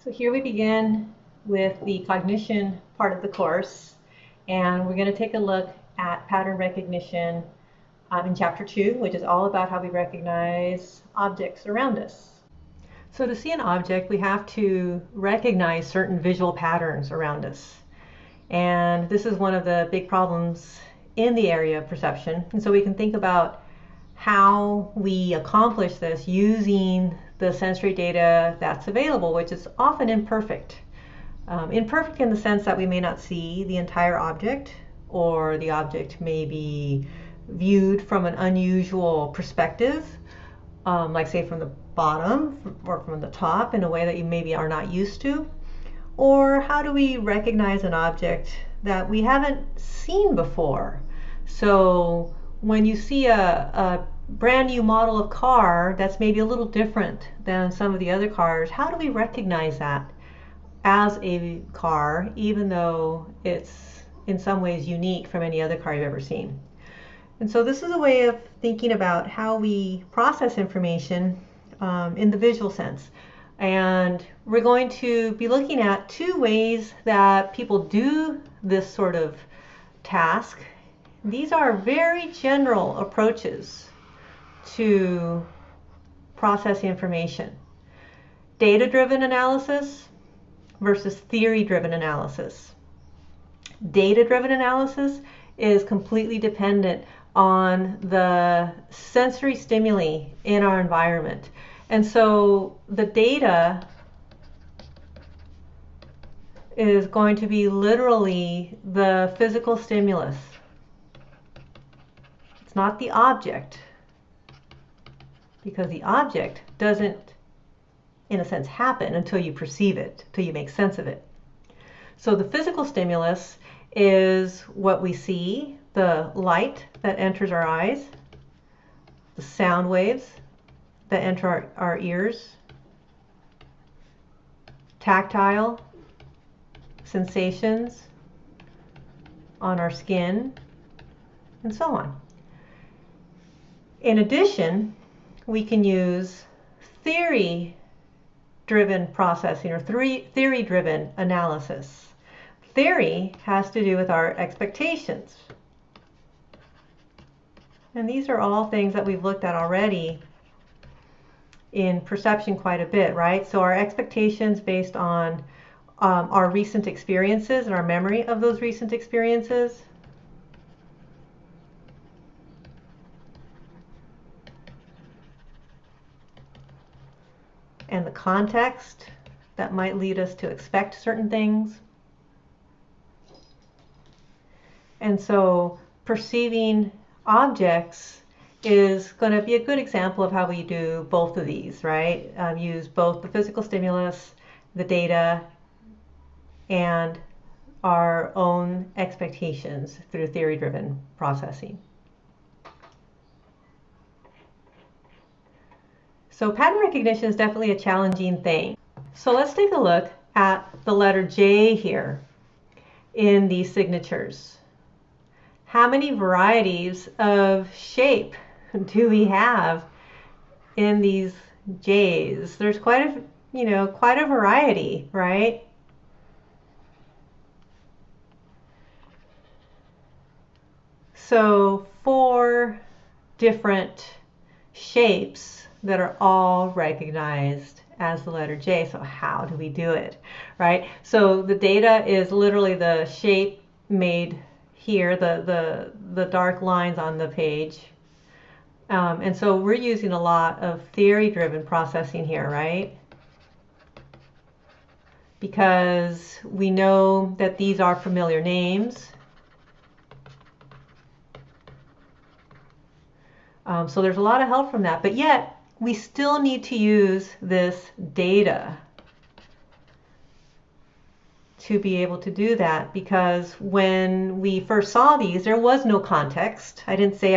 So here we begin with the cognition part of the course, and we're going to take a look at pattern recognition in Chapter 2, which is all about how we recognize objects around us. So to see an object, we have to recognize certain visual patterns around us. And this is one of the big problems in the area of perception. And so we can think about how we accomplish this using the sensory data that's available, which is often imperfect. Imperfect in the sense that we may not see the entire object, or the object may be viewed from an unusual perspective, like say from the bottom or from the top in a way that you maybe are not used to. Or how do we recognize an object that we haven't seen before? So when you see a brand new model of car that's maybe a little different than some of the other cars, how do we recognize that as a car, even though it's in some ways unique from any other car you've ever seen? And so this is a way of thinking about how we process information in the visual sense. And we're going to be looking at two ways that people do this sort of task. These are very general approaches to processing information. Data-driven analysis versus theory-driven analysis. Data-driven analysis is completely dependent on the sensory stimuli in our environment. And so the data is going to be literally the physical stimulus. It's not the object, because the object doesn't, in a sense, happen until you perceive it, until you make sense of it. So the physical stimulus is what we see, the light that enters our eyes, the sound waves that enter our ears, tactile sensations on our skin, and so on. In addition, we can use theory-driven processing or theory-driven analysis. Theory has to do with our expectations. And these are all things that we've looked at already in perception quite a bit, right? So our expectations based on our recent experiences and our memory of those recent experiences. And the context that might lead us to expect certain things. And so perceiving objects is going to be a good example of how we do both of these, right? Use both the physical stimulus, the data, and our own expectations through theory-driven processing. So pattern recognition is definitely a challenging thing. So let's take a look at the letter J here in these signatures. How many varieties of shape do we have in these J's? There's quite a variety, right? So 4 different shapes that are all recognized as the letter J. So how do we do it, right? So the data is literally the shape made here, the dark lines on the page. And so we're using a lot of theory-driven processing here, right? Because we know that these are familiar names. So there's a lot of help from that, but yet we still need to use this data to be able to do that, because when we first saw these, there was no context. I didn't say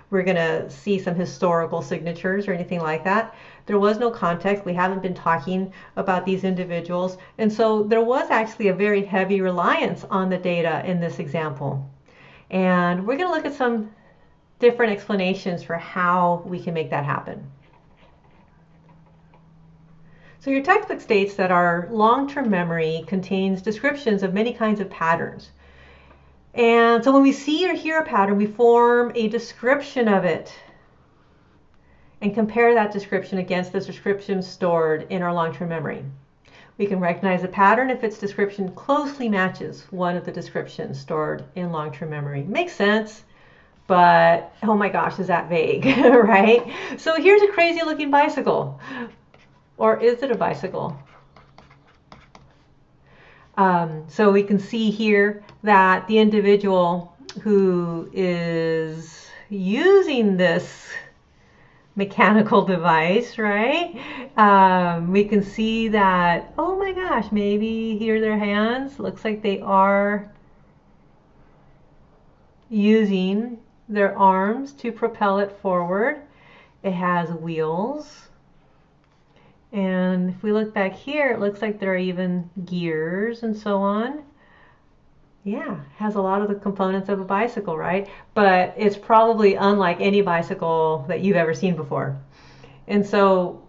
we're gonna see some historical signatures or anything like that. There was no context. We haven't been talking about these individuals, and so there was actually a very heavy reliance on the data in this example. And we're gonna look at some different explanations for how we can make that happen. So your textbook states that our long-term memory contains descriptions of many kinds of patterns. And so when we see or hear a pattern, we form a description of it and compare that description against the description stored in our long-term memory. We can recognize a pattern if its description closely matches one of the descriptions stored in long-term memory. Makes sense, but oh my gosh, is that vague, right? So here's a crazy looking bicycle. Or is it a bicycle? So we can see here that the individual who is using this mechanical device, right? We can see that, oh my gosh, maybe here their hands. Looks like they are using their arms to propel it forward. It has wheels. And if we look back here, it looks like there are even gears and so on. Yeah, has a lot of the components of a bicycle, right? But it's probably unlike any bicycle that you've ever seen before. And so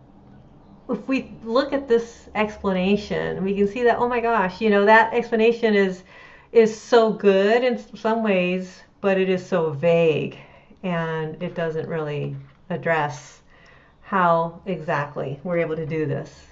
if we look at this explanation, we can see that, oh my gosh, you know, that explanation is so good in some ways, but it is so vague, and it doesn't really address how exactly we're able to do this.